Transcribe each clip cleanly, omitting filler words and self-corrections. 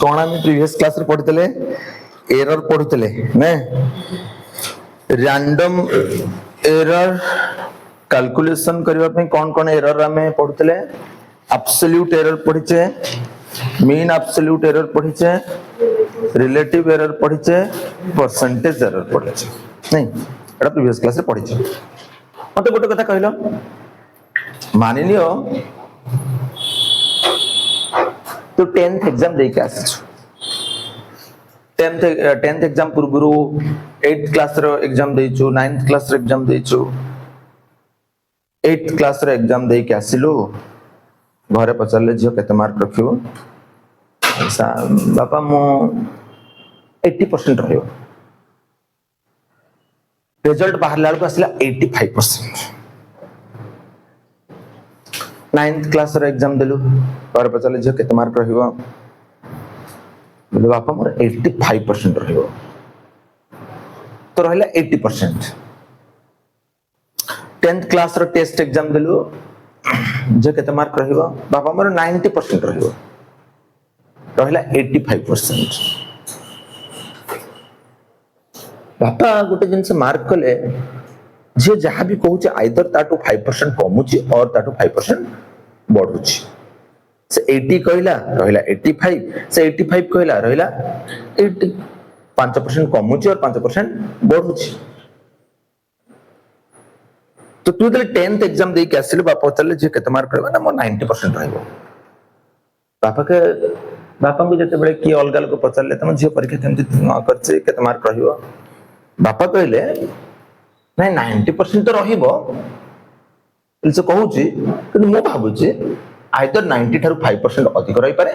कौन आम previous class रे पढ़ुतले एरर पढ़ुतले ने रैंडम एरर कैलकुलेशन करबा पे कौन कौन एरर आमे पढ़ुतले एब्सोल्यूट एरर पढ़िचे मीन एब्सोल्यूट एरर पढ़िचे रिलेटिव एरर पढ़िचे परसेंटेज एरर पढ़िचे नहीं एटा प्रीवियस क्लास रे पढ़िचे मते गोटे कथा कहलो मानि लियो तो 10th एग्जाम दे के आसछु 10th एग्जाम पूर्वरु 8th क्लास रो एग्जाम देछु 9th क्लास रो एग्जाम देछु 8th क्लास रो एग्जाम दे के आसिलु घरे पचारले जियो केते मार्क रखियो बापा मो 80% रहियो रिजल्ट बाहर लाल को आसिला 85% 9th क्लास रो एग्जाम देलु घरे पचारले जियो केते मार्क रहियो बोले बापा मोर 85% रहियो तो रहला 80% 10th क्लास रो टेस्ट एग्जाम देलु जे केते मार्क रहियो बापा मोर 90% रहियो रहला 85% बापा गोटे जिन से मार्क कले जे जहां भी कहूचे आइदर ताटू 5% कमुची और ताटू 5% बढ़ुची से 80 कहला रहला 85 से 85 कहला रहला 80 5% कमुची और 5% बढ़ुची तो तू तले 10th एग्जाम दे के आसिले बापा चले जे केते मार्क रहबा ना मो 90% रहबो बापा को जते बळे की अलगाल को पचारले तम जे परीक्षा केमति न करछे केते मार्क रहिबो बापा कहले नहीं 90% तो रहिबो इसे कहूची कि मो भाबुची आइदर 90 थारु 5% अधिक रही पारे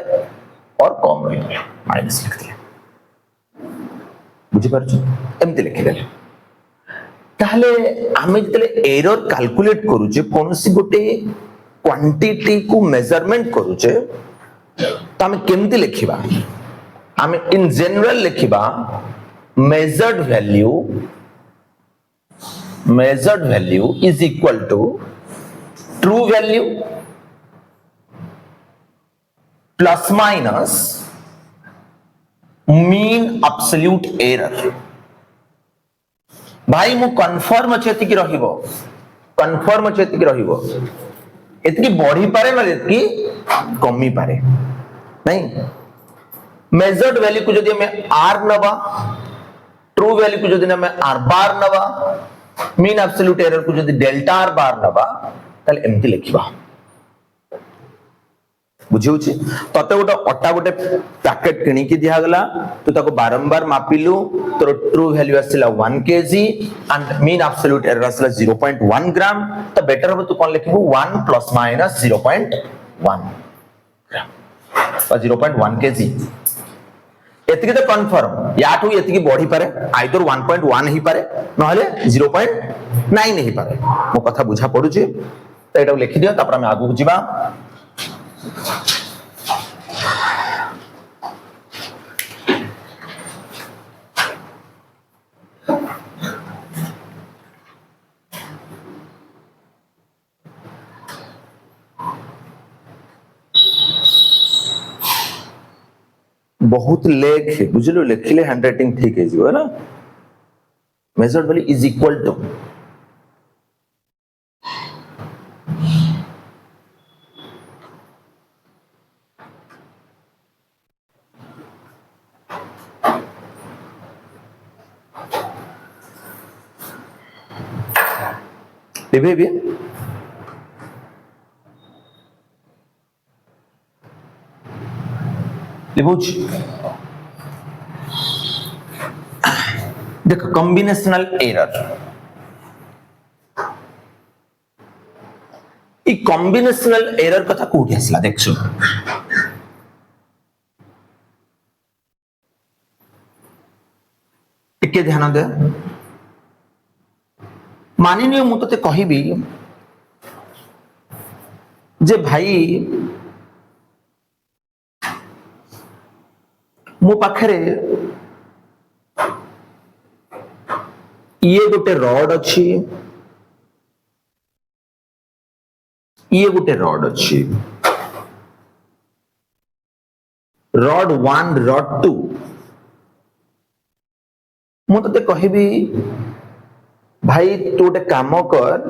और कम रही पारे माइनस लिख दिले बुझी पारछ एमति लिखि देले ताहले आमे जतले एरर कैलकुलेट करूचे कोनसी गोटे क्वांटिटी को मेजरमेंट करूचे तो आमे केमति लिखिबा आमे इन जनरल लिखिबा measured value is equal to true value plus minus mean absolute error भाई मु कन्फर्म अछि कि रहिबो कन्फर्म अछि कि रहिबो एतकी बढ़ी पारे ना एतकी कमी पारे नहीं मेजर्ड वैल्यू को जदि हमें r नबा ट्रू वैल्यू को जदि हमें r बार नबा मीन एब्सोल्यूट एरर को जदि डेल्टा r बार नबा तले एमति लिखिबा बुझिउछि तते गोटे अटा गोटे पैकेट किनी कि दिया गला तो ताको बारंबार मापिलु तोर ट्रू वैल्यू आसिला 1 kg and mean absolute error आसिला 0.1 ग्राम तो बेटर हो तो कोन लिखिबु 1 प्लस माइनस 0.1 ग्राम और 0.1 kg एतिकी तो कंफर्म याठू एतिकी बढ़ी पारे आइदर 1.1 ही पारे नहले 0.9 ही पारे मो कथा बुझा पडुची तो एटा लिखि दियो तापर हम आगु जिबा बहुत लेख बुझलो लिखिले हैंडराइटिंग ठीक है जीव है ना measured value is equal to भी देखो कॉम्बिनेशनल एरर ई कॉम्बिनेशनल एरर कथा कोठी आसला देखछो टिके ध्यान दे मानि नियो मु तते कहिबी जे भाई मो पाखरे ये गोटे रॉड अच्छी ये गोटे रॉड अच्छी रड 1 रड 2 मु तते कहबी भाई तू गोटे काम कर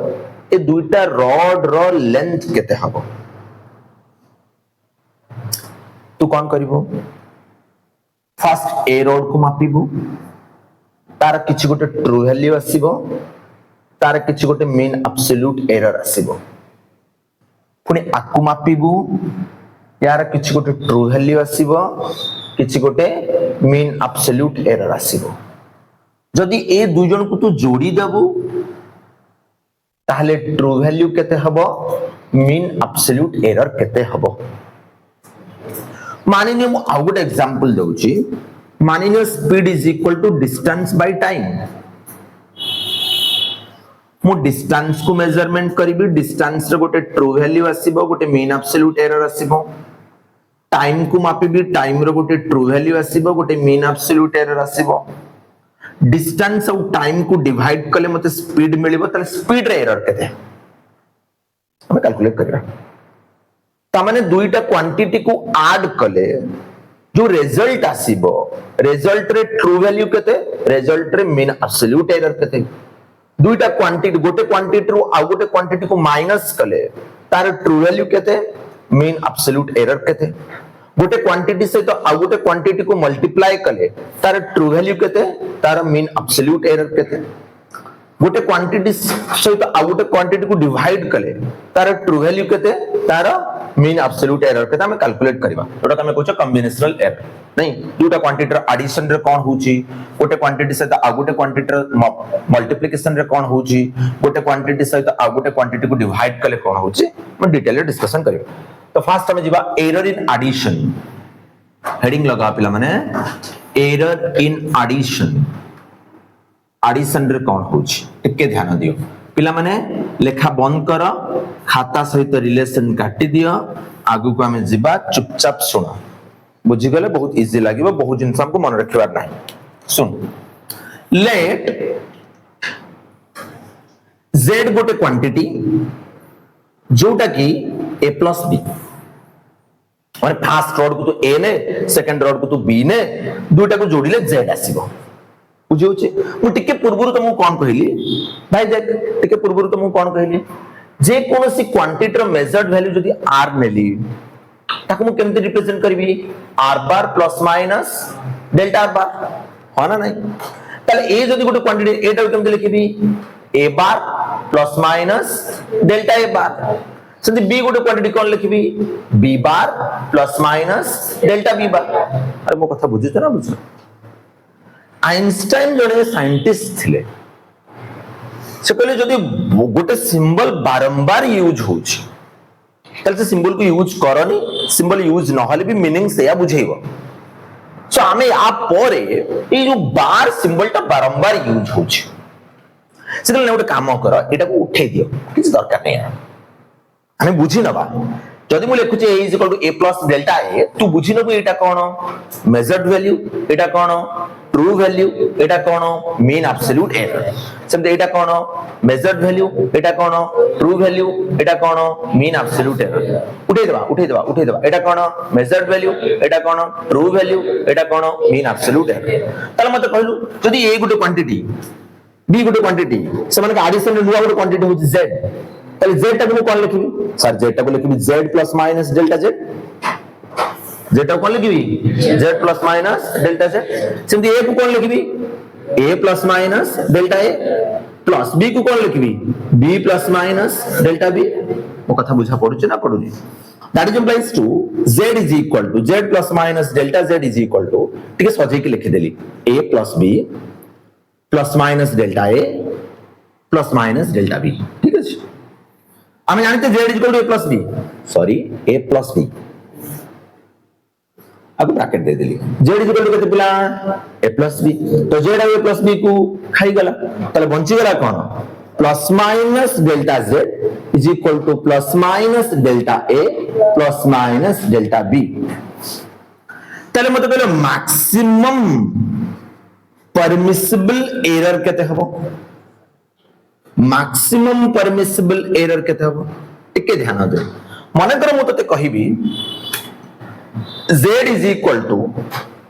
ए दुईटा रड रो लेंथ केते हबो तू कौन करिवो फर्स्ट ए रड को मापिबो तार किछि गोटे ट्रू वैल्यू आसीबो तार किछि गोटे मीन एब्सोल्यूट एरर आसीबो पुनी आकु मापिबो यार किछि गोटे ट्रू वैल्यू आसीबो किछि गोटे मीन एब्सोल्यूट एरर आसीबो जदि ए दुई जन को तू जोड़ी देबू ताहले ट्रू वैल्यू केते हबो मीन एब्सोल्यूट एरर केते हबो मानिनियो मु आउ गोटे एग्जांपल दउची मानिनियो speed is equal to distance by time मु डिस्टेंस को मेजरमेंट करिबी डिस्टेंस रे गोटे ट्रू वैल्यू आसीबो गोटे मीन एब्सोल्यूट एरर आसीबो टाइम को मापिबी टाइम रे गोटे ट्रू वैल्यू आसीबो गोटे मीन एब्सोल्यूट एरर आसीबो डिस्टेंस और टाइम को डिवाइड कले मते स्पीड मिलिबो तले स्पीड रे एरर केते हम कैलकुलेट करिया ता माने दुईटा क्वांटिटी को ऐड कले जो रिजल्ट आसीबो रिजल्ट रे ट्रू वैल्यू केते रिजल्ट रे मीन एब्सोल्यूट एरर केते दुईटा क्वांटिटी गोटे क्वांटिटी रो आ गोटे क्वांटिटी को माइनस कले तार ट्रू वैल्यू केते मीन एब्सोल्यूट एरर केते गोटे क्वांटिटी से तो आ गोटे क्वांटिटी को मल्टीप्लाई कले तार ट्रू वैल्यू केते तार मीन एब्सोल्यूट एरर केते गोटे क्वांटिटी से तो आ गोटे क्वांटिटी को डिवाइड कले तार ट्रू वैल्यू केते तार मीन एब्सोल्यूट एरर केते हम कैलकुलेट करबा जोटा हम कहछो कॉम्बिनेशनल एरर नहीं दुटा क्वांटिटी रो एडिशन रे कोन होची गोटे क्वांटिटी से तो आ गोटे क्वांटिटी रो मल्टीप्लिकेशन रे कोन होची गोटे क्वांटिटी से तो आ गोटे क्वांटिटी को डिवाइड कले कोन होची हम डिटेल रे डिस्कशन करबा तो फास्ट हमें जीवा एरर इन एडिशन हेडिंग लगा पिला माने एरर इन एडिशन एडिशन रे कोन होची टिके ध्यान दियो पिला माने लेखा बंद कर खाता सहित रिलेशन काटी दियो आगु को हमें जीवा चुपचाप सुनो बुझी गले बहुत इजी लागिबो बहुत जिंस हमको मन रखिबार नाही सुन लेट z गोटे क्वांटिटी जोटा की a प्लस बी माने फर्स्ट रड को तो a ने सेकंड रड को तो b ने दुटा को जोड़िले z आसीबो बुझियोचे मु टिके पूर्वरु तुमको कोन कहली भाई देख टिके पूर्वरु तुमको कोन कहली जे कोनोसी क्वांटिटी रो मेजर्ड वैल्यू जदी r नेली ताको मु केमते रिप्रेजेंट करबी r bar plus minus delta r bar होना नहीं ताले a जदी गोटे क्वांटिटी एटा केमते लिखबी a bar plus minus delta a bar सेंति b गोटे क्वांटिटी कोन लिखबी b bar plus minus delta b bar अरे मो कथा बुझिछ ना बुझ आइंस्टाइन जने साइंटिस्ट थिले से कहले जदी गोटे सिंबल बारंबार यूज होछि तल से सिंबल को यूज करनी सिंबल यूज न हले भी मीनिंग से या बुझेइबो सो हमें आ परे ए जो बार सिंबल ता बारंबार यूज होछि से गोटे काम कर एटा को उठे दियो किछ दरकार नै हमें बुझी नबा जदि मु लिखुचे a is equal to a plus delta a तू बुझी नबो एटा कोन मेजर्ड वैल्यू एटा कोन ट्रू वैल्यू एटा कोन मीन एब्सोल्यूट एरर सेम एटा कोन मेजर्ड वैल्यू एटा कोन ट्रू वैल्यू एटा कोन मीन एब्सोल्यूट एरर उठे देबा एटा कोन मेजर्ड वैल्यू एटा कोन ट्रू वैल्यू एटा कोन मीन एब्सोल्यूट एरर तले मते कहलु जदि a Gute quantity b Gute quantity से माने एडिशन रे नुवा गुटे क्वांटिटी होची z तले z टा को कोन लिखबी सर z टा को लिखबी z plus minus delta z z टा कोन लिखबी z plus minus delta z सेमति a को कोन लिखबी a plus minus delta a plus b को कोन लिखबी b plus minus delta b ओ कथा बुझा पडुछ ना पडुनी that is implies to z is equal to z plus minus delta z is equal to ठीक है सजे के लिख देली a plus b plus minus delta a plus minus delta b ठीक है हमें जानते z is equal to a plus b sorry a plus b अब ब्रैकेट दे देली z इज इक्वल टू केते पिला a प्लस b तो z और a प्लस b को खाई गला तले बंची गला कोन plus minus delta z is equal to plus minus delta a plus minus delta b तले मते कहले मैक्सिमम परमिसिबल एरर केते हबो मैक्सिमम परमिसिबल एरर केते हबो टिके ध्यान दे माने कर मु तते कहिबी z इज इक्वल टू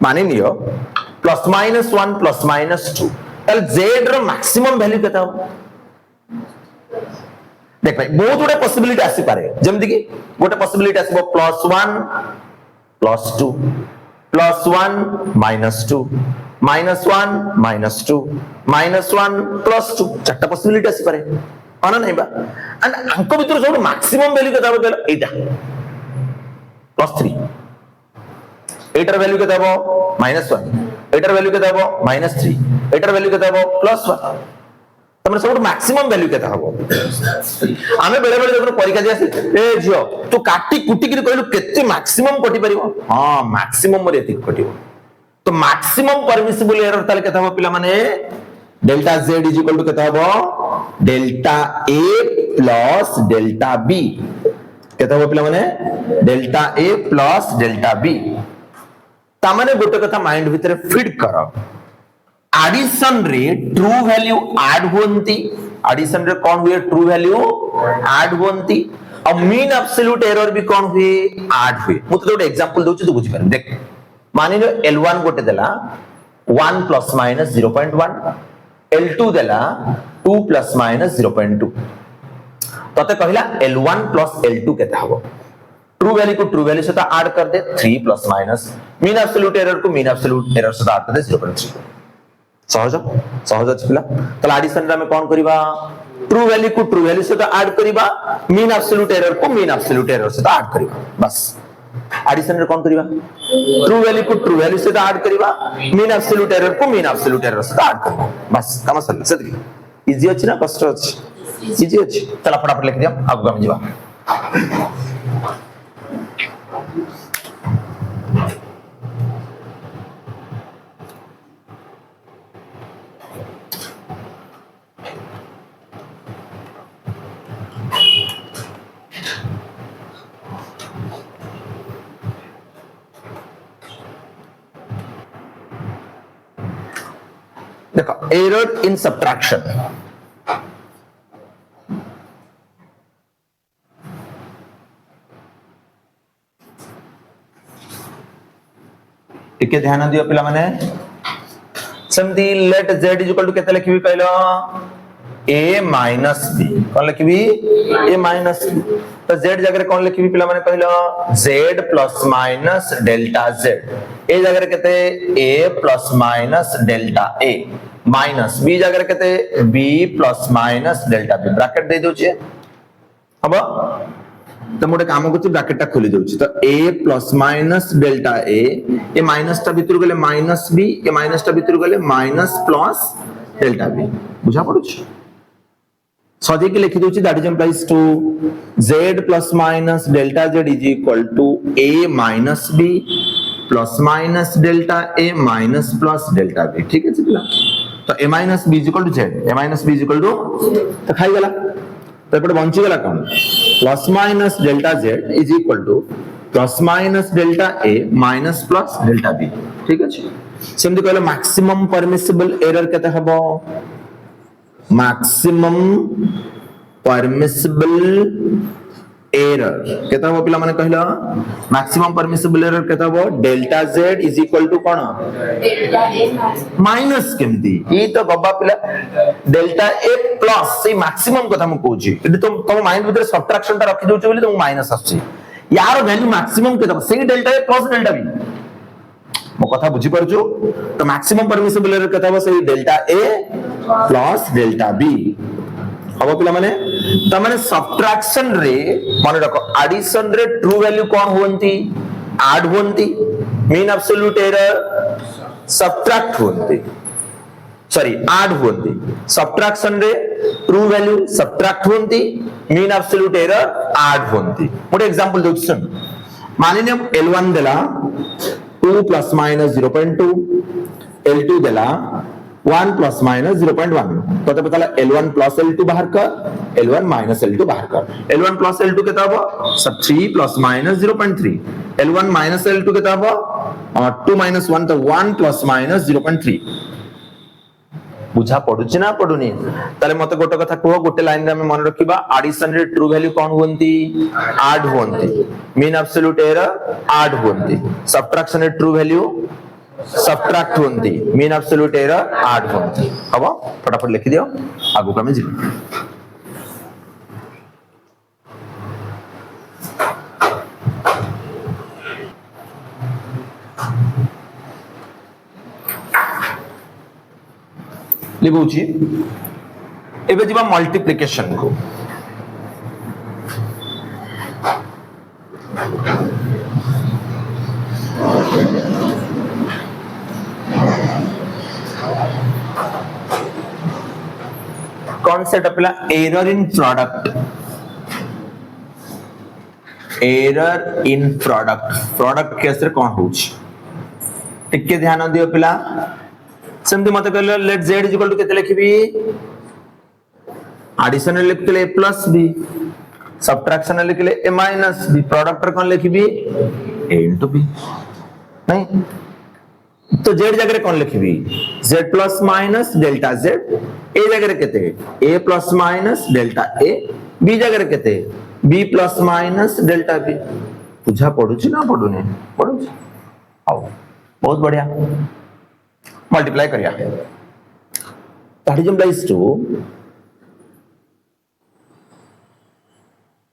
मानि neo plus minus 1 plus minus 2 ताले z रो मैक्सिमम वैल्यू केता हो देख भाई बहुत गुडे पॉसिबिलिटी आसी पारे जेमति कि गोटे पॉसिबिलिटी आसीबो plus 1 plus 2 plus 1 minus 2 minus 1 minus 2 minus 1 plus 2 चारटा पॉसिबिलिटी आसी पारे अना नहीं बा एंड अंक भीतर जो मैक्सिमम वैल्यू केता हो एटा प्लस 3 एटर वैल्यू केता हो माइनस 1 एटर वैल्यू केता हो माइनस 3 एटर वैल्यू केता हो प्लस 1 तमरे सब मैक्सिमम वैल्यू केता हो आमे बेले बेले जब परीक्षा दिया ए जियो तू काटी कुटी कि कहलु केते मैक्सिमम कटि परिबो हां मैक्सिमम मोर एति कटिबो तो मैक्सिमम परमिसिबल एरर ताले केता हो पिला माने delta z is equal to केता हो delta a plus delta b केता हो पिला माने delta a plus delta b ता माने गोटे कथा माइंड भीतर फिट करो एडिशन रे ट्रू वैल्यू ऐड होंती एडिशन रे कौन हुए ट्रू वैल्यू ऐड होंती और मीन एब्सोल्यूट एरर भी कौन हुए ऐड हुए मु तो गोटे एग्जांपल दोछु तो बुझि पारे देख मानि लो L1 गोटे देला 1 प्लस माइनस 0.1 L2 देला 2 प्लस माइनस 0.2 तते कहला L1 प्लस L2 केता हबो ट्रू वैल्यू को ट्रू वैल्यू से तो ऐड कर दे 3 plus minus mean absolute error को मीन एब्सोल्यूट एरर से ऐड कर दे 0.3 सहज सहज पिला तला एडिशन रे हम कोन करबा ट्रू वैल्यू को ट्रू वैल्यू से तो ऐड करबा मीन एब्सोल्यूट एरर को मीन एब्सोल्यूट एरर से तो ऐड करबा बस एडिशन रे कोन करबा ट्रू वैल्यू को ट्रू वैल्यू से तो ऐड करबा मीन एब्सोल्यूट एरर को मीन एब्सोल्यूट एरर से तो ऐड करबा बस काम सरल सेति इजी अछि ना कष्ट अछि इजी अछि चला फटाफट लिख दिया आगु हम जीवा देखो एरर इन सब्ट्रैक्शन टिके ध्यान दियो पिला माने समथि let z is equal to केते लिखबी कहलो a माइनस b कोन लिखबी a माइनस b तो z जगह कोन लिखबी पिला माने कहलो z plus minus delta z a जगह केते a plus minus delta a minus b जगह केते b plus minus delta b bracket दे दउ छे अब तो मोटे काम को ब्रैकेट टा खोली दउ छी तो a plus minus delta a A minus टा भीतर गेले माइनस b ए माइनस टा भीतर गेले माइनस प्लस डेल्टा b बुझा पड़ु छी सजे के लिखि दउ छी that is implies to z plus minus delta z is equal to a minus b plus minus delta a minus plus delta b ठीक है पिला तो a minus b is equal to z a minus b is equal to तो खाई गला तो एपटे बंची गला कोन plus minus delta z is equal to plus minus delta a minus plus delta b ठीक अछि सेमति कहले मैक्सिमम परमिसिबल एरर केते हबो मैक्सिमम परमिसिबल एरर केता हो पिला माने कहला मैक्सिमम परमिसिबल एरर केता हो delta z is equal to कोन डेल्टा a माइनस केमती ई तो गब्बा पिला डेल्टा a प्लस से मैक्सिमम कथा हम कहू छी इदि तुम माइंड भीतर सब्ट्रैक्शन ता रखि दोछ बोली तुम माइनस आछी यार वैल्यू मैक्सिमम केता से delta a plus delta b मो कथा बुझी परजो तो मैक्सिमम परमिसिबल एरर केता हो से delta a plus delta b अब पिला माने त माने सब्ट्रैक्शन रे माने रखो एडिशन रे ट्रू वैल्यू कोन होंती ऐड होंती मीन एब्सोल्यूट एरर सब्ट्रैक्ट होंती सॉरी ऐड होंती सब्ट्रैक्शन रे ट्रू वैल्यू सब्ट्रैक्ट होंती मीन एब्सोल्यूट एरर ऐड होंती मोटे एग्जांपल दउ सुन माने ने L1 देला 2 प्लस माइनस 0.2 L2 देला 1 प्लस माइनस 0.1 तो ते बताला L1 प्लस L2 बाहर कर L1 माइनस L2 बाहर कर L1 प्लस L2 कितना हो सब 3 plus minus 0.3 L1 minus L2 कितना हो 2 माइनस 1 तो 1 प्लस माइनस 0.3 बुझा पडुची ना पडुनी ताले मते गोटे कथा कहो गोटे लाइन रे हम मन रखिबा एडिशन रे ट्रू वैल्यू कोन होंती ऐड होंती मीन एब्सोल्यूट एरर ऐड होंती सब्ट्रैक्शन रे ट्रू वैल्यू सब्ट्रैक्ट होंती मीन एब्सोल्यूट एरर ऐड होंती हबो फटाफट लिखि दियो आगु कमे जी लिखुची एबे जीवा मल्टीप्लिकेशन को कौन सेट अपला error in product product case रे कौन होची टिके ध्यान दियो पिला सेमती मत कहले लेट z इक्वल टू केते लिखबी एडिशन रे लिखले a प्लस b सब्ट्रैक्शन रे लिखले a माइनस b प्रोडक्ट रे कोन लिखबी a इनटू b नहीं तो z जगह रे कोन लिखबी z plus minus delta z a जगह रे केते a plus minus delta a b जगह रे केते b plus minus delta b बुझा पडुची ना पडुने पडुची आओ बहुत बढ़िया मल्टीप्लाई करिया दैट इज इम्प्लाइज टू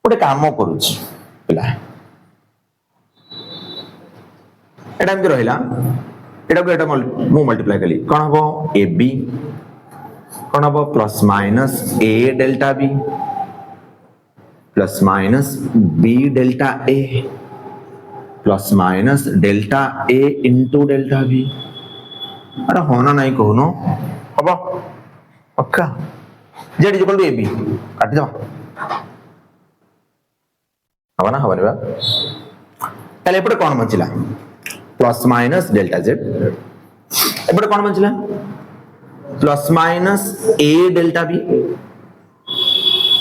गोटे काम करूची पिला एटा एमती रहिला एटा को एटा मु मल्टीप्लाई कली कोन हबो ab कोन हबो plus minus a delta b plus minus b delta a plus minus delta a into delta b अरे होना नहीं कहनो हबो पक्का z इक्वल टू ab काट दो हबना हबने बा ताले एपटे कोन बचिला प्लस माइनस डेल्टा z एपटे कोन बचिला plus minus a delta b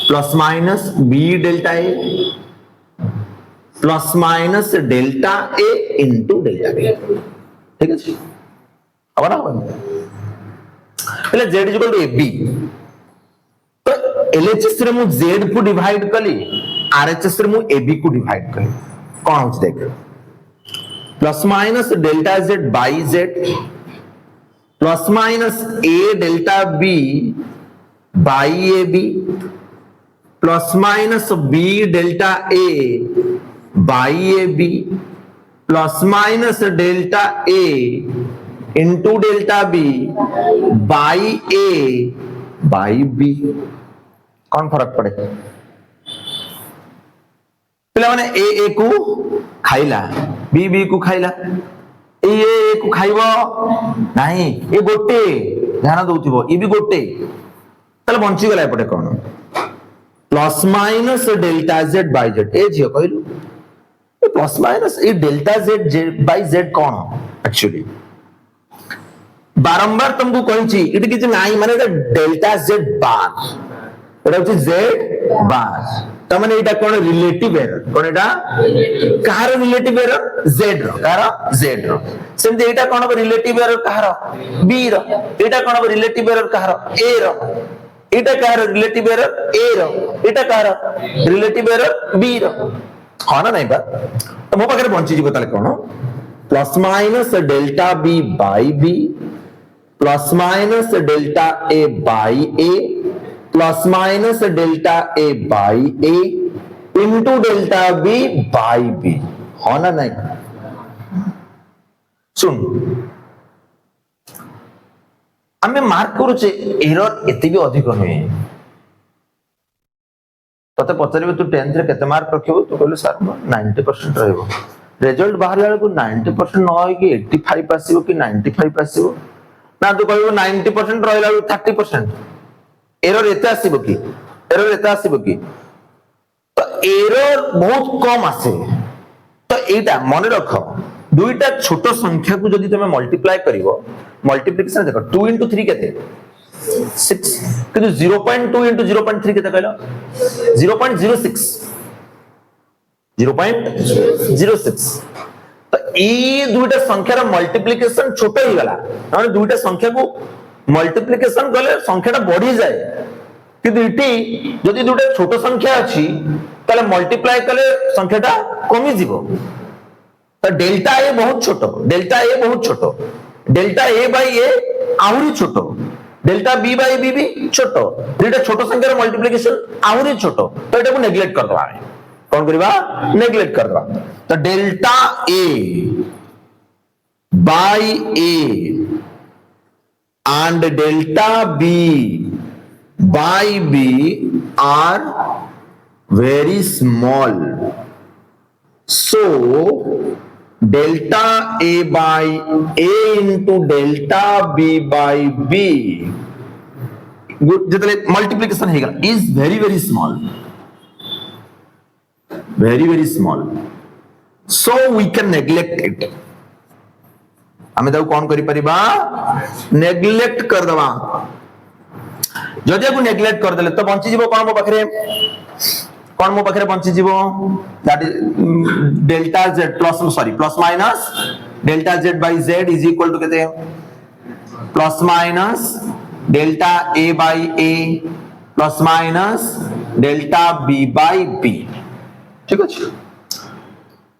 plus minus b delta a plus minus delta a into delta b ठीक है जी अब ना पहले z इक्वल टू ab तो LHS रे मु z को डिवाइड कली RHS रे मु ab को डिवाइड कली कोन होछ देख plus minus delta z by z plus minus a delta b by ab plus minus b delta a by ab plus minus delta a into delta B by A by B कौन फर्क पड़े पिला माने ए को खाइला B को खाइला ए को खाइबो नहीं ए गोटे ध्यान दउथिबो ए भी गोटे तले बंची गला एपटे कोन plus minus delta z by z ए जियो कहलु ए प्लस माइनस ए डेल्टा z बाई z कोन एक्चुअली बारंबार तुमको कहिची इट किछ नाही माने डेल्टा z बार एटा होची z बार त माने एटा कोन relative error cone Etah car relative error z row car z row same Etah cone relative error car b row Etah cone relative error car a row Etah car relative error a row Etah car relative error b रो हा ना नहीं बा तो मो पाखरे बंची जीव ताले कोन plus minus delta b by b plus minus delta a by a plus minus delta a by a into delta b by b हो ना नहीं सुन आमे मार्क करूचे एरर एते भी अधिक नहे तते पचारिबे तू 10th रे केते मार्क रखिबो तू कहले सर 90% रहइबो रिजल्ट बाहर वाला को 90% न होय कि 85 आसीबो कि 95 आसीबो ना तू कहबो 90% रहइला 30% एरर एते आसीबो कि तो एरर बहुत कम आसे तो एटा मन रख दुईटा छोट संख्या को जदी तुमे मल्टीप्लाई करिवो मल्टीप्लिकेशन देखो 2 into 3 केते 6 किंतु 0.2 into 0.3 केते कहलो 0.06 0.06 तो ए दुईटा संख्यार मल्टीप्लिकेशन छोट ही गला माने दुईटा संख्या को मल्टीप्लिकेशन कले संख्याटा बढ़ी जाए किंतु इटी जदि दुटे छोट संख्या अछि ताले मल्टीप्लाई कले संख्याटा कमी जीवो तो डेल्टा ए बहुत छोट डेल्टा ए बाई ए आहुरी छोट डेल्टा बी बाई बी भी छोट दुटा छोट संख्यार मल्टीप्लिकेशन आहुरी छोट तो एटा को नेग्लेक्ट कर दवा कौन करबा नेग्लेक्ट कर दवा तो delta A by A and delta b by b are very small, so delta a by a into delta b by b जितने मल्टीप्लिकेशन है is very small, very small, so we can neglect it. हमें तो कौन करी परिबा neglect कर दवा जदि को नेग्लेक्ट कर देले तो बंची जीवो कौन मो पाखरे बंची जीवो that is delta z plus minus delta z by z is equal to कहते हैं plus minus delta a by a plus minus delta b by b ठीक अछि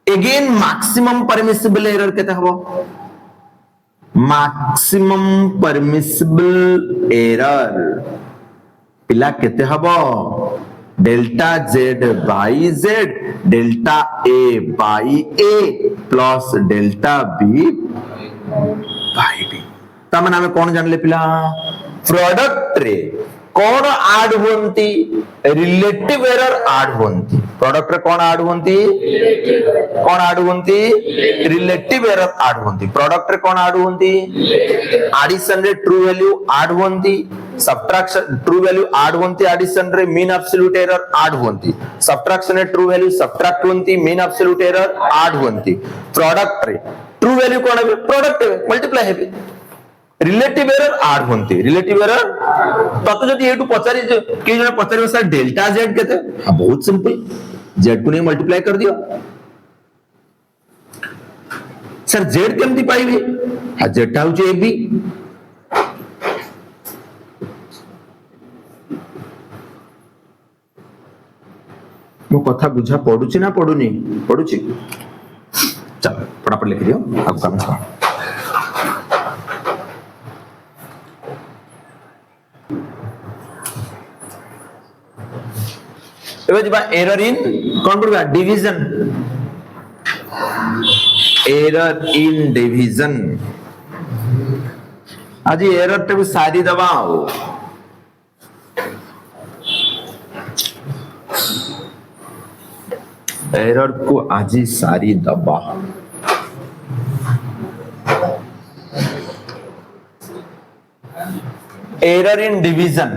अगेन मैक्सिमम परमिसिबल एरर कहते हबो मैक्सिमम परमिसिबल एरर पिला केते हबो delta z by z delta a by a plus delta b by b तमन हमें कौन जानले पिला प्रोडक्ट रे कौन ऐड होंती रिलेटिव एरर ऐड होंती प्रोडक्ट रे कौन ऐड होंती रिलेटिव एरर ऐड होंती प्रोडक्ट रे कौन ऐड होंती एडिशन रे ट्रू वैल्यू ऐड होंती सब्ट्रैक्शन ट्रू वैल्यू ऐड होंती एडिशन रे मीन एब्सोल्यूट एरर ऐड होंती सब्ट्रैक्शन रे ट्रू वैल्यू सब्ट्रैक्ट होंती मीन एब्सोल्यूट एरर ऐड होंती प्रोडक्ट रे ट्रू वैल्यू कौन है प्रोडक्ट मल्टीप्लाई है रिलेटिव एरर ऐड होंती रिलेटिव एरर तो जदि एटू पचारि के जने पचारि सर डेल्टा z केते हां बहुत सिंपल z को नहीं मल्टीप्लाई कर दियो सर z केमती पाइबे हां z टा होचे ab मो कथा बुझा पडुची ना पडुनी पडुची चल फटाफट लिख दियो अब काम छ एरर इन कौन पड़ेगा डिवीजन एरर इन डिवीजन आज एरर टे सारी दबा एरर को आज सारी दबा एरर इन डिवीजन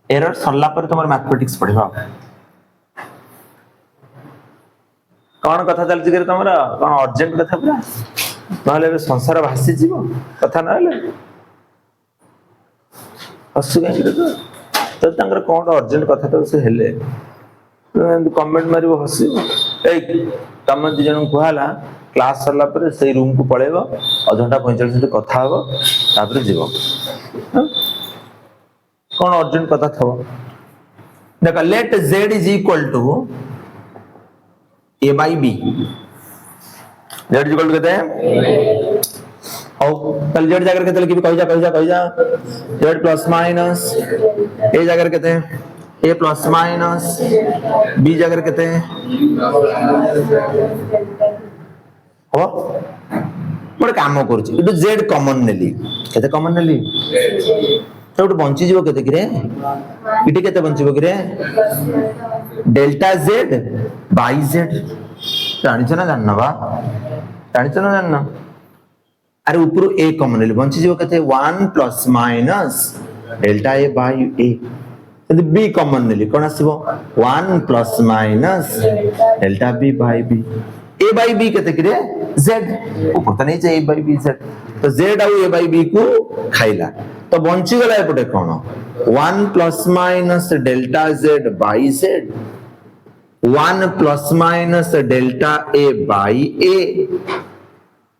एरर सरला पर तुम मैथमेटिक्स पढ़िबा कौन कथा चलछि करे तुमरा कौन अर्जेंट कथा पूरा नहले संसार भासी जीवो कथा नहले हसु के तो तंगर कौन अर्जेंट कथा तो से हेले कमेंट मारिबो हसिबो ए तम दि जन कहला क्लास सरला पर से रूम को पळेबो अधंटा 45 मिनिट कथा हबो तापर जीवो कौन अर्जेंट कथा था देखा let z is equal to a by b z is equal to कहते हैं कल z जाकर कहते हैं कही जा z प्लस माइनस a जाकर कहते हैं a प्लस माइनस b जाकर कहते हैं हो मोर काम करूची इटू z कॉमन नेली केते कॉमन नेली तो बंची जीवो केते किरे इटी केते बंचीबो किरे डेल्टा z बाई z जानिछ ना जानना बा जानिछ ना जानना अरे ऊपर a कॉमन ले बंची जीवो केते 1 plus minus delta a by a यदि b कॉमन ले कोन आसीबो 1 plus minus delta b by b a by b केते किरे z ऊपर त नहीं चाहिए a बाई b z तो z आउ a बाई b को खाइला तो बंची गला एपटे कोन 1 plus minus delta z by z 1 plus minus delta a by a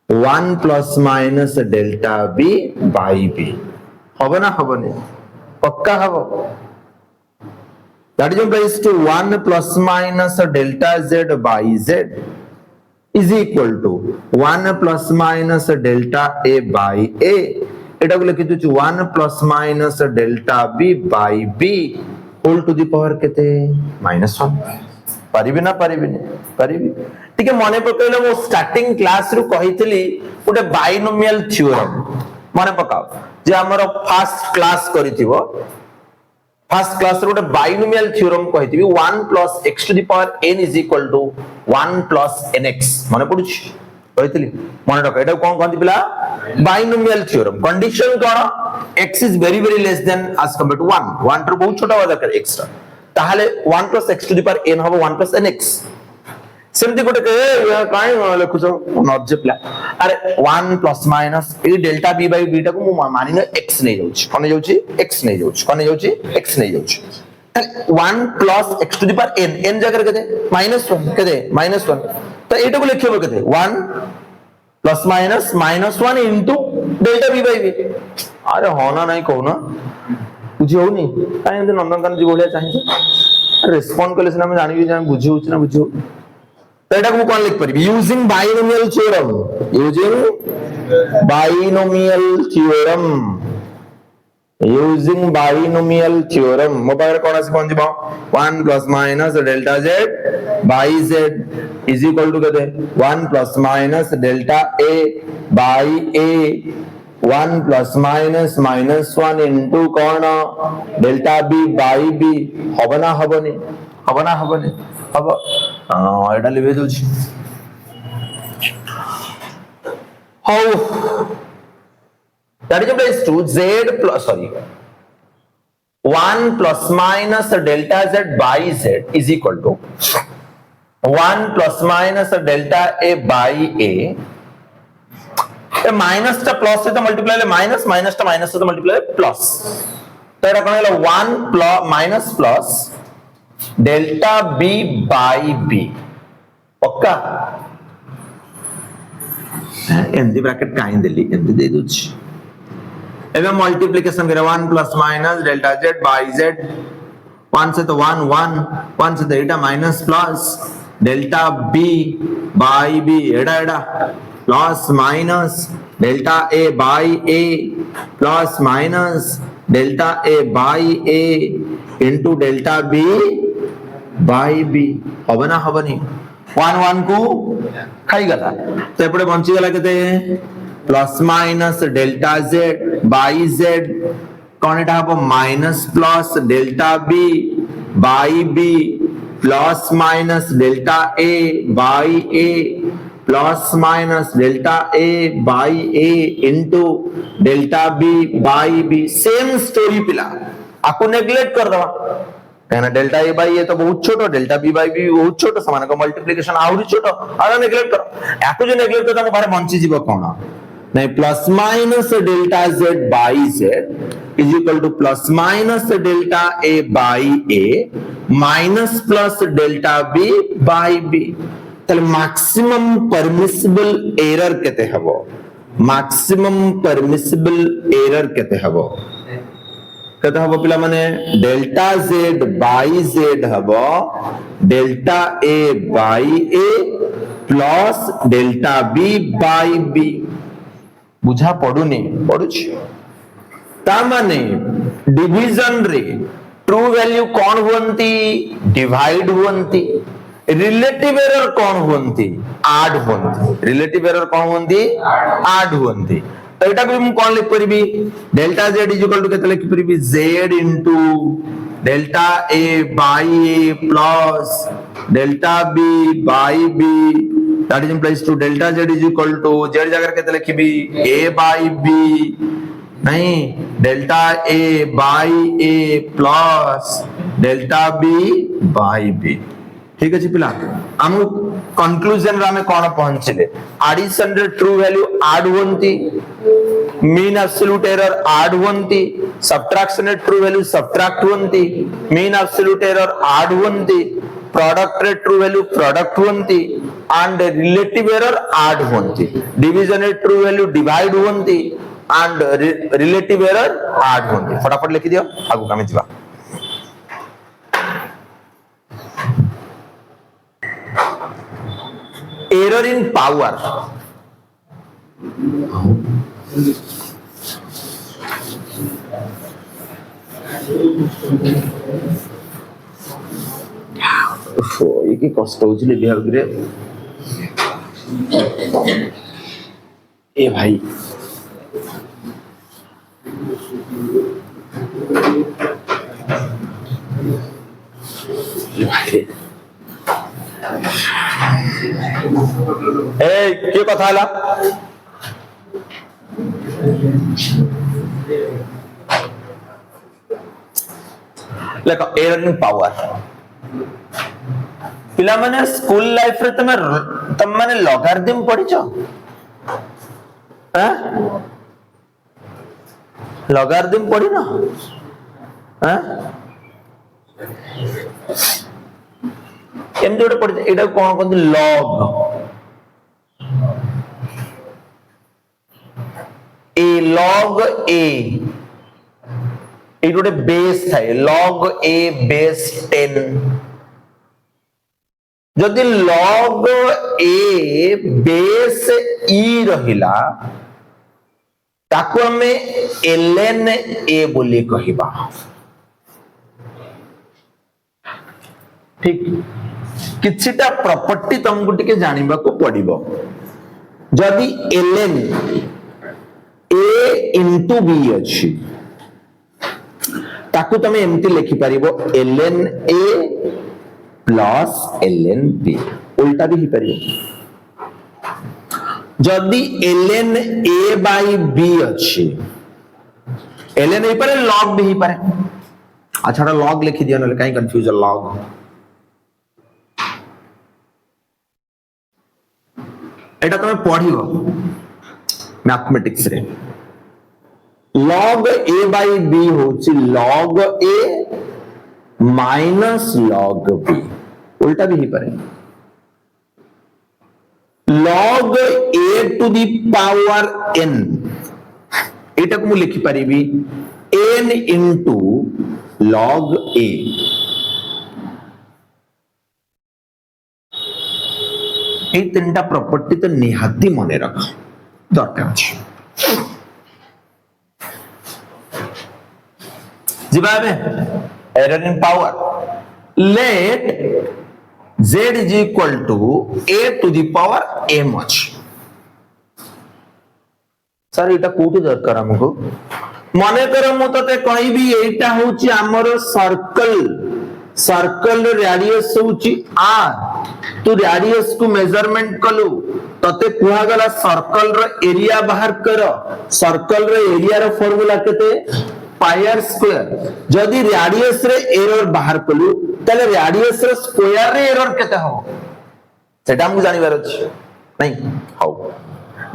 1 plus minus delta B by B हबो ना हबोनी पक्का हबो that is equal to 1 plus minus delta z by z is equal to 1 plus minus delta a by a एटा को लिखि दछु 1 plus minus delta b by b whole to the power केते -1 परिबि ना परिबिनी परिबि ठीक है मने पकैले मो स्टार्टिंग क्लास रु कहितली उटे बाइनोमियल थ्योरम मने पकाओ जे हमर फर्स्ट क्लास करिथिबो फर्स्ट क्लास रो बाइनोमियल थ्योरम कहिथिबी 1 plus x to the power n is equal to 1 plus nx मने पडुछि कहितली मने रख एटा कोन कहंती पिला बाइनोमियल थ्योरम कंडीशन कोन x is very very less than as compare to 1 1 रो बहुत छोटा दरकार x ताहले 1 plus x to the power n हबो 1 प्लस nx सेमती गोटे के काई लिखुछो नॉट जे पिला अरे 1 प्लस माइनस ए डेल्टा b बाय b टा को मु मानिनो x नै जाउछि कोन जाउछि x नै जाउछि कोन जाउछि x नै जाउछि 1 plus x to the power n n जगह केते -1 केते -1 तो एटा को लिखिबो केते 1 plus minus -1 into delta b by b अरे होना नहीं कहू ना बुझी होनी काई एते नंदनकान जी बोलिया चाहिए रिस्पोंड करले सिना हम जानि जान बुझी होछि ना बुझी तो एटा को कोन लिख परबी using binomial theorem using binomial theorem मो पारे कोन आसी कोन जिवो 1 plus minus delta z by z is equal to केते 1 plus minus delta a by a 1 plus minus -1 into कोन डेल्टा b बाई b हबना हबनी अब एटा लिबे दोछि how that is equal to z plus sorry 1 plus minus delta z by z is equal to 1 plus minus delta a by a A minus टा plus से तो मल्टीप्लाई ले माइनस माइनस से तो मल्टीप्लाई प्लस तो एटा कोन होला 1 plus minus plus delta b by b पक्का एंदी bracket Kine देली एंदी दे दोछि एबे मल्टीप्लिकेशन करे 1 plus minus delta z by z 1 से तो 1 1 1 से तो एटा minus plus delta b by b एडा plus minus delta a by a plus minus delta a by a into delta b by b हबना हबनी 1 1 को खाई गला तो एपडे बंची गला केते plus minus delta z by z कोन एटा हबो minus plus delta b by b plus minus delta a by a plus minus delta a by a into delta b by b same story पिला आपको neglect कर दवा कहना delta a by a तो बहुत छोटो delta b by b बहुत छोटो समान का मल्टीप्लिकेशन आउरी छोटो आला नेग्लेक्ट करो याको जो नेग्लेक्ट करता बारे बंची जीव कोन नहीं plus minus delta z by z is equal to plus minus delta a by a minus plus delta b by b तले मैक्सिमम परमिसिबल एरर केते हबो मैक्सिमम परमिसिबल एरर केते हबो कथा हबो पिला माने डेल्टा z बाई z हबो delta a by a plus delta b by b बुझा पडुनी पडुछि ता माने डिवीजन रे ट्रू वैल्यू कोन हुंती डिवाइड हुंती रिलेटिव एरर कोन हुंती ऐड हुंती रिलेटिव एरर कोन हुंती ऐड हुंती तो एटा भी हम कोन लिख परबी delta z is equal to केते लिख परबी z into delta a by a plus delta b by b that is implies to delta z is equal to z जगह केते लिखबी a बाई b नहीं delta a by a plus delta b by b ठीक है पिला हम conclusion रे हमें कोन पहुंचले एडिशन रे ट्रू वैल्यू ऐड होंती मीन एब्सोल्यूट एरर ऐड होंती सब्ट्रैक्शन रे ट्रू वैल्यू सब्ट्रैक्ट होंती मीन एब्सोल्यूट एरर ऐड होंती प्रोडक्ट रे ट्रू वैल्यू प्रोडक्ट होंती एंड रिलेटिव एरर ऐड होंती डिवीजन रे ट्रू वैल्यू डिवाइड होंती एंड रिलेटिव एरर ऐड होंती फटाफट लिखि दियो आगु कामे जिबा एरर इन पावर ये की कष्ट होची लिखिया रे ए भाई ए के कथा हला लेको एरर इन पावर पिला माने स्कूल लाइफ रे तुम माने लॉगारिथम पढ़िछो हैं लॉगारिथम पढ़ी ना हैं एम जोड़े पढ़ एटा कोन कोन लॉग ए ए गोटे बेस थाए log a बेस 10 जदि log a बेस e रहिला ताको हमें ln a बोली कहिबा ठीक किछिटा प्रॉपर्टी तुमको टिके जानिबा को पड़िबो जदि ln a into b अछि ताकू तमे एमती लिखि परिबो ln a plus ln b उल्टा भी ही परिबो जदि ln a by b अछि ln a पर log भी ही पारे अच्छा log लिखि दियो न काई कंफ्यूजन log एटा तमे पढिबो मैथमेटिक्स रे log a by b होची log a minus log b उल्टा भी ही परे log a to the power n एटा को मु लिखि परिबी n into log a ए तीनटा प्रॉपर्टी तो निहाती मने रख दरकार अछि जिबाबे error in power let z is equal to a to the power m अछि सर एटा कोठी दरकार हमको मने कर मु तते कहबी एटा होची हमर सर्कल रेडियस होची r तू रेडियस को मेजरमेंट कलु तते कुहा गला सर्कल रो एरिया बाहर कर सर्कल रो एरिया रो फार्मूला केते पायर स्क्वायर जदि रेडियस रे एरर बाहर कलु तले रेडियस रे स्क्वायर रे एरर केते हो सेटा हम जानि बार अछि नहीं how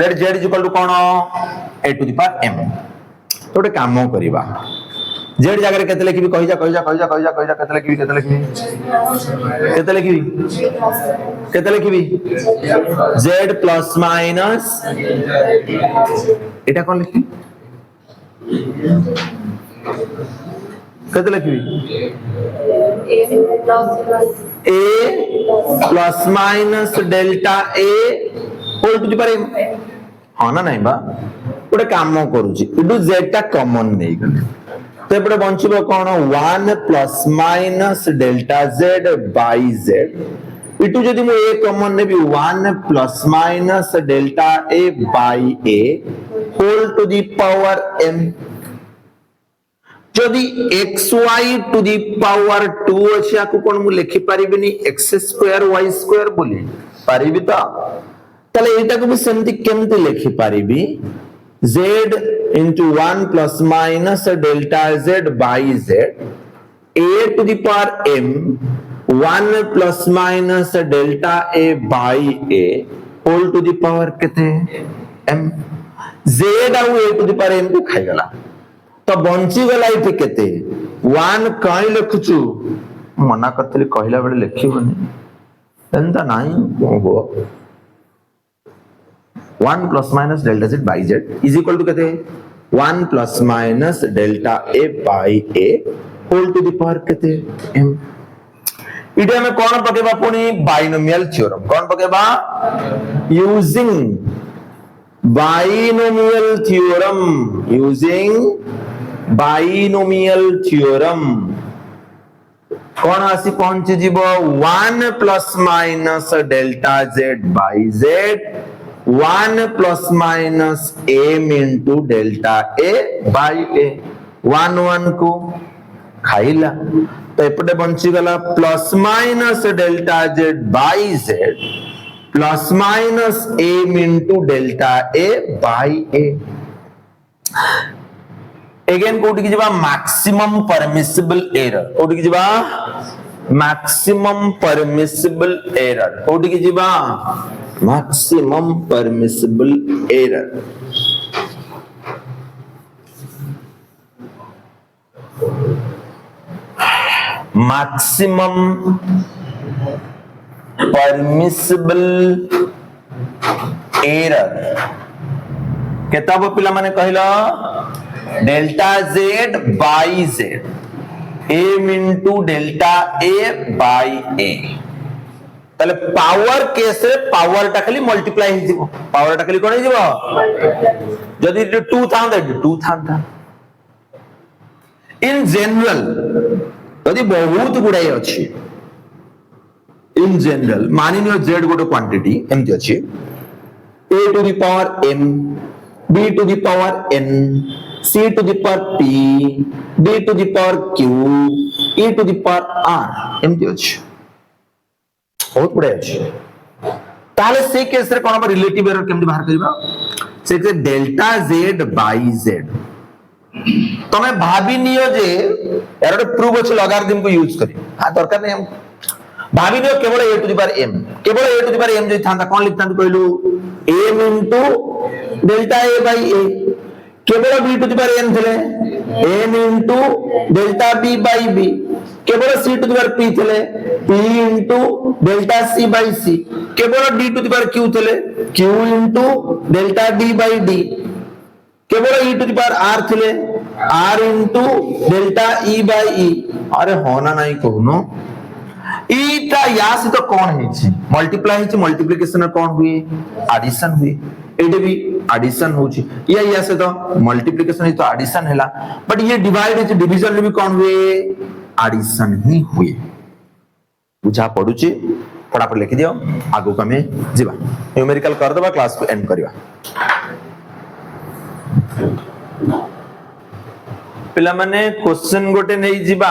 let z is equal to कोन a to the power m तोटे काम करिबा z जगह रे केते लिखबी कहि जा केते लिखबी z प्लस माइनस एटा कोन लिखबी केते लिखबी a plus minus delta a whole to the power हां ना नहीं बा ओटे काम करूची इडू z टा कॉमन नहीं गले तो एपटे बंचिबो कोन 1 plus minus delta z by z इटू जदि मु a कॉमन नेबी 1 plus minus delta a by a whole to the power m जदि xy टू द पावर 2 अछि आकु कोन मु लिखि परिबिनी x स्क्वायर y स्क्वायर बोली परिबि त तले एटा को भी सेमति केमति लिखि परिबि z into 1 plus minus delta z by z a to the power m 1 plus minus delta a by a whole to the power केते m z आउ a to the power m को खाई गला तो बंची गला इथे केते 1 काई लिखुछु मना करतली कहला बेले लिखिबनी एंता नाही हो 1 plus minus delta z by z is equal to केते 1 plus minus delta a by a whole to the power केते m इडे में कौन पकेबा पुनी बाइनोमियल थ्योरम कौन पकेबा यूजिंग बाइनोमियल थ्योरम कौन आसी पहुंची जीव 1 plus minus delta z by z 1 plus minus m into delta a by a 1 1 को खाइला तो एपटे बंची गला plus minus delta z by z plus minus m into delta a by a again कोटी की जबा मैक्सिमम परमिसिबल एरर कोटी की जबा मैक्सिमम परमिसिबल एरर कोटी की जबा maximum permissible error maximum permissible error केताब पिला माने कहला delta z by z m into delta a by a ताले पावर केस रे पावर टा खाली मल्टीप्लाई हि जीवो पावर टा खाली कोन हि जीवो जदी 2 थांदा 2 थांदा इन जनरल यदि बहुत गुड़ाई अच्छी इन जनरल मानिनियो z गोटे क्वांटिटी एमती अच्छी a to the power m b to the power n c to the power p d to the power q e to the power r एमती अच्छी बहुत गुड़ाई अच्छी ताले से केस रे कोन रिलेटिव एरर केमती बाहर करबा से के डेल्टा z बाई z तमे भाभी नियो जे यार प्रूफ अछि लॉगरिथम को यूज करी हां दरकार नहीं हम भाभी नियो केवल a to the power m केवल a to the power m जे थांदा कोन लिखतांत कहलु m into delta a by a केवल b to the power n थले n into delta b by b केवल c to the power p थले p into delta c by c केवल d to the power q थले q into delta d by d केवल e to the power r थिले r into delta e by e अरे होना नहीं कहनो e ता या से तो कौन है छी मल्टीप्लाई है मल्टीप्लिकेशन कौन हुई एडिशन हुई एडे भी एडिशन हो छी या से तो मल्टीप्लिकेशन ही तो एडिशन हैला बट ये डिवाइड है डिवीजन भी कौन हुए एडिशन ही हुए बुझा पडु छी फटाफट लिखि दियो आगो कमे जीवा न्यूमेरिकल कर दबा क्लास को एंड करिवा पिला माने क्वेश्चन गोटे नै जीवा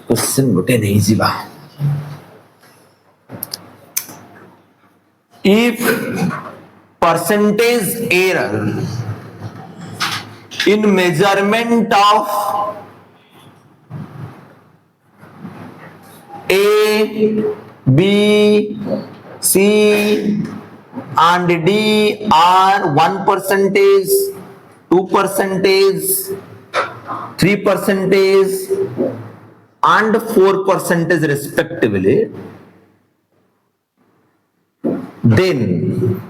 क्वेश्चन गोटे नै जीवा if percentage error in measurement of A, B, C and D are 1%, 2%, 3% and 4% respectively, then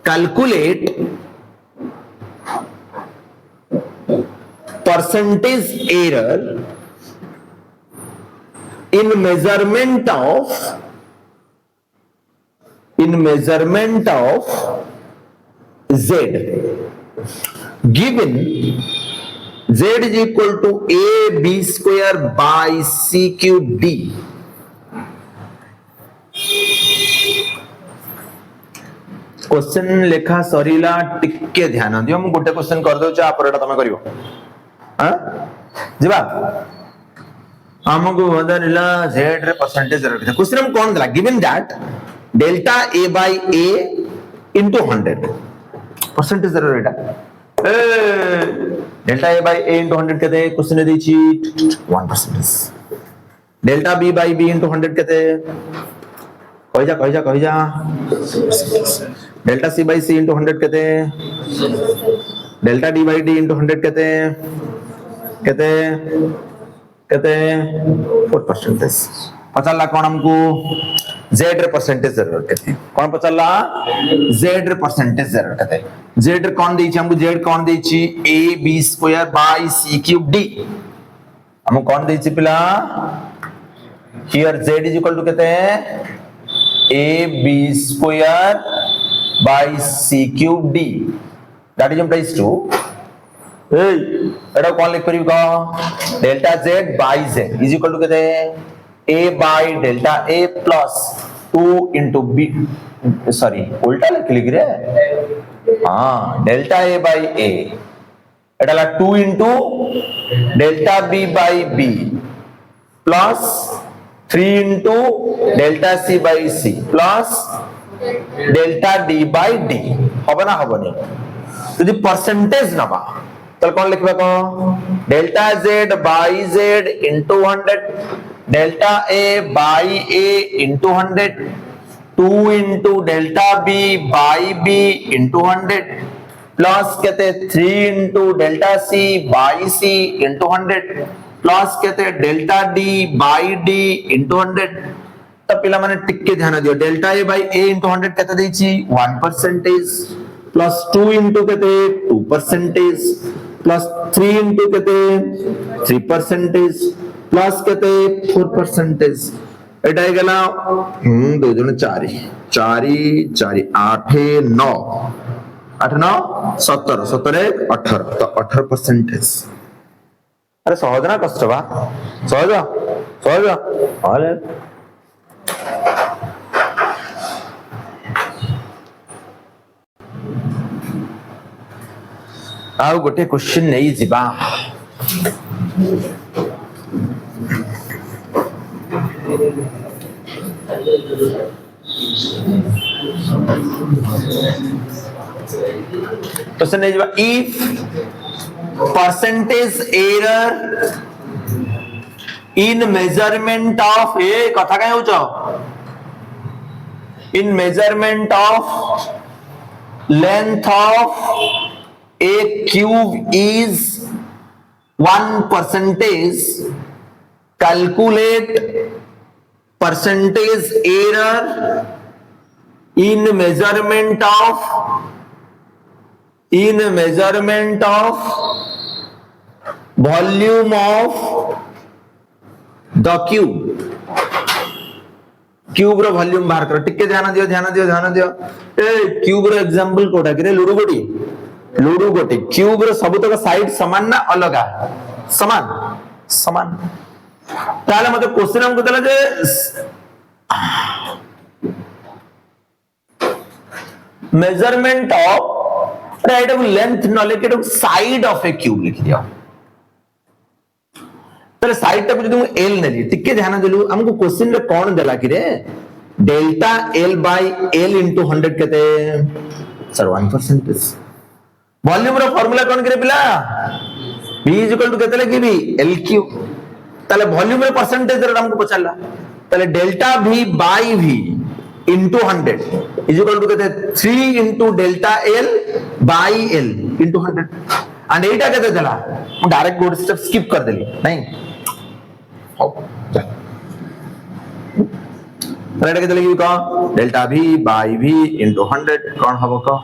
calculate percentage error in measurement of Z given Z is equal to A B square by C cube D. Question लेखा सरीला टिके ध्यान दियो हम गोटे question कर दो जा परटा तमे करियो हां जीवा हमको बदलला z रे परसेंटेज रख दे क्वेश्चन हम कोन दिला given that delta a by a into 100 percentage error Etah A delta a by a into 100 कहते क्वेश्चन दे छी 1% delta B by B into 100 केते कहि जा delta C by C into 100 केते delta D by D into 100 केते केते केते 4% पचाला कौन हमको जेड रे परसेंटेज जरूरत केते कौन पचाला जेड रे परसेंटेज जरूरत केते जेड रे कौन देछि हमको जेड कौन देछि a b square by c cube d हमको कौन देछि पिला here z is equal to केते a b square by c cube d that is implies to एटा कौन लिख परिबा delta z by z is equal to केते a by delta a plus 2 into b sorry उल्टा लिख रे हां डेल्टा a बाय a एटा ला 2 into delta b by b plus 3 into delta c by c plus delta d by d होबे ना होबनी तो जी परसेंटेज नबा तो कौन लिखबा को delta z by z into 100 delta a by a into 100 2 into delta b by b into 100 plus कहते 3 into delta c by c into 100 plus कहते delta d by d into 100 तब पिला माने टिक्के ध्यान दियो delta a by a into 100 कहते देछि 1% प्लस 2 into कहते 2% प्लस 3 into कहते 3% प्लस कहते 4% एटा हे गला 2 जन 4 4 4 8 9 8 9 17 17 18 तो 18% अरे सहज ना कष्ट बा सहज सहज हाले आउ गोटे क्वेश्चन नहीं जिबा क्वेश्चन नहीं जिबा if percentage error in measurement of a कथा काय होचो in measurement of length of a cube is 1%, calculate percentage error in measurement of volume of the cube cube रो वॉल्यूम बाहर करो टिके ध्यान दियो ए क्यूब रो एग्जांपल कोटा करे लूडू गोटी क्यूब रो सब तक साइड समान ना अलग समान ताले मते क्वेश्चन हमको देला जे measurement of right of length knowledge of side of a cube लिख दिया ताले साइड टा जदि एल नेली टिके ध्यान देलु हमको क्वेश्चन रे कोन देला कि रे delta L by L into 100 केते सर 1% वॉल्यूम रो फार्मूला कोन करे पिला v इक्वल टू केते लगी भी l क्यूब ताले वॉल्यूम रो परसेंटेज रे हमको पचाला ताले delta v by v into 100 is equal to केते 3 into delta l by l into 100 and एटा केते देला हम डायरेक्ट गोड स्टेप स्किप कर देली नहीं हो रेड केते लगी का delta v by v into 100 कोन हबो का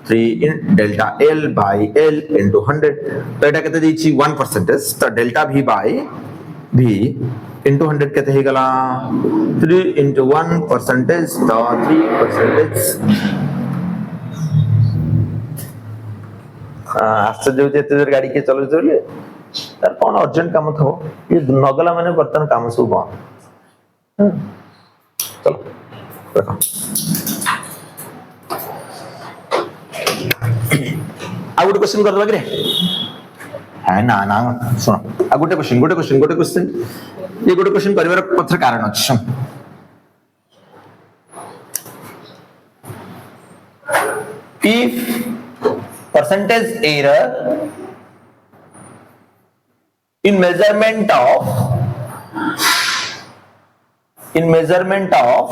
3 in delta L by L into 100 तो एटा केते दिछि 1% तो delta v by v into 100 केते हे गला 3 into 1% तो 3% आश्चर्य होते तेरे गाड़ी के चलो तार कौन अर्जेंट काम थो ये नगला माने बर्तन काम सब बंद चलो देखो आ गुड क्वेश्चन कर दबा रे है ना ना सुनो आ गुड क्वेश्चन ये गुड क्वेश्चन परिवार पत्र कारण अछि if percentage error in measurement of in measurement of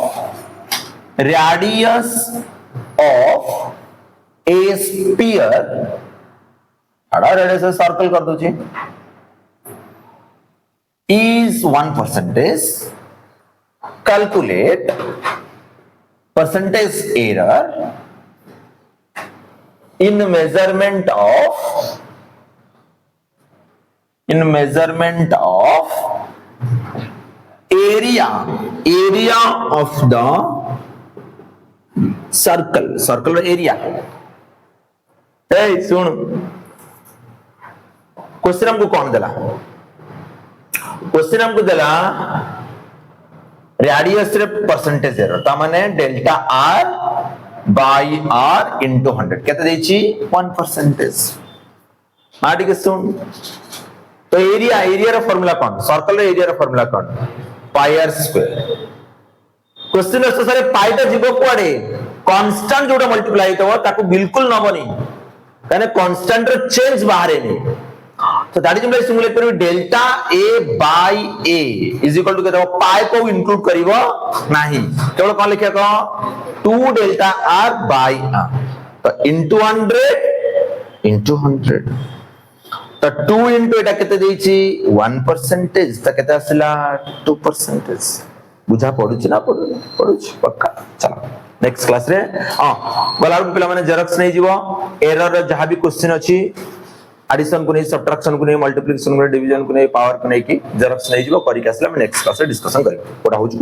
radius of a sphere, अड़ा radius circle कर दो जी, is 1%. Calculate percentage error in measurement of area of the circle area. hey soon, question हमको कौन दिला? क्वेश्चन हमको दिला radius रे percentage error, ता माने delta are by R into 100 केते देछि 1%. माटी के सुन, तो एरिया रो फार्मूला कोन? सर्कल रे एरिया रो फार्मूला कोन? Pi R square. क्वेश्चन अनुसार पाई ता जीवो कोडे कांस्टेंट जोटा मल्टीप्लाई हेतबो ताको बिल्कुल नबनी, काने कांस्टेंट रो चेंज बाहरे नहीं. तो दैट इज सिमुलेट करियो delta a by a is equal to केतो पाई को इंक्लूड करिवो नाही, केवल कोन लिखिया को 2 डेल्टा आर बाय आर, तो इनटू 100 तो 2 इनटू एटा केते देछि 1%, त केते आसला 2%. बुझा पडुछि ना? पडुछि पक्का. चलो नेक्स्ट क्लास रे गलार पिला माने जेरॉक्स नै जीवो, एरर जहां भी क्वेश्चन अछि एडिशन को नहीं, सब्ट्रैक्शन को नहीं, मल्टीप्लिकेशन को नहीं, डिवीजन को नहीं, पावर को नहीं की जेरॉक्स नहीं जीवो करी के आसला नेक्स्ट क्लास रे डिस्कशन करियो कोडा होछि.